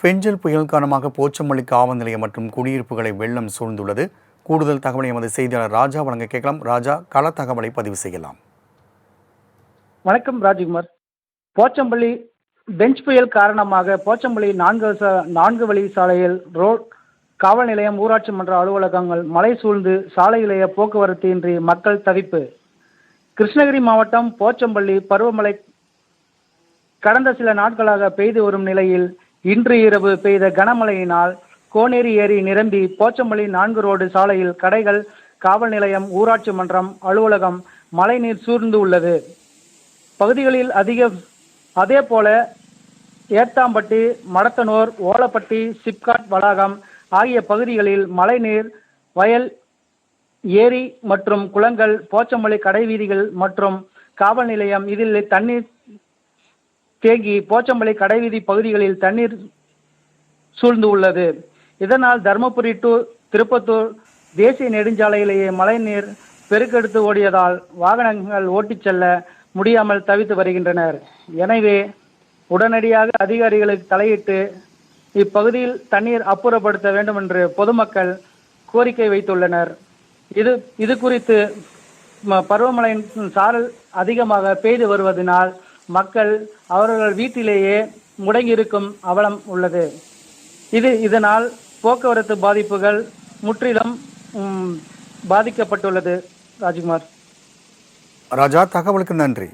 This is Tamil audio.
பெஞ்சல் புயல் காரணமாக போச்சம்பள்ளி காவல் நிலையம் மற்றும் குடியிருப்புகளை வெள்ளம் சூழ்ந்துள்ளது. கூடுதல் தகவலை எமது செய்தியாளர் ராஜா வழங்க கேட்கலாம். ராஜா, கள தகவலை பதிவு செய்யலாம். வணக்கம் ராஜ்குமார். போச்சம்பள்ளி பெஞ்ச் புயல் காரணமாக போச்சம்பள்ளி நான்கு வழி சாலையில் ரோட், காவல் நிலையம், ஊராட்சி மன்ற அலுவலகங்கள் மழை சூழ்ந்து சாலையிலேயே போக்குவரத்து இன்றி மக்கள் தவிப்பு. கிருஷ்ணகிரி மாவட்டம் போச்சம்பள்ளி பருவமழை கடந்த சில நாட்களாக பெய்து வரும் நிலையில் இன்று இரவு பெய்த கனமழையினால் கோனேரி ஏரி நிரம்பி போச்சம்பள்ளி 4 ரோடு சாலையில் கடைகள், காவல் நிலையம், ஊராட்சி மன்றம் அலுவலகம் மழைநீர் சூழ்ந்து உள்ளது. பகுதிகளில் அதேபோல ஏத்தாம்பட்டி, மடத்தனூர், ஓலப்பட்டி, சிப்காட் வளாகம் ஆகிய பகுதிகளில் மழைநீர் வயல், ஏரி மற்றும் குளங்கள், போச்சம்பள்ளி கடைவீதிகள் மற்றும் காவல் நிலையம் இதில் தண்ணீர் தேங்கி போச்சம்பள்ளி கடைவீதி பகுதிகளில் தண்ணீர் சூழ்ந்து உள்ளது. இதனால் தருமபுரி டு திருப்பத்தூர் தேசிய நெடுஞ்சாலையிலேயே மழைநீர் பெருக்கெடுத்து ஓடியதால் வாகனங்கள் ஓட்டிச் செல்ல முடியாமல் தவித்து வருகின்றனர். எனவே உடனடியாக அதிகாரிகளுக்கு தலையிட்டு இப்பகுதியில் தண்ணீர் அப்புறப்படுத்த வேண்டும் என்று பொதுமக்கள் கோரிக்கை வைத்துள்ளனர். இது குறித்து பருவமழையின் சாரல் அதிகமாக பெய்து வருவதனால் மக்கள் அவர்கள் வீட்டிலேயே முடங்கியிருக்கும் அவலம் உள்ளது. இதனால் போக்குவரத்து பாதிப்புகள் முற்றிலும் பாதிக்கப்பட்டுள்ளது. ராஜ்குமார். ராஜா, தகவலுக்கு நன்றி.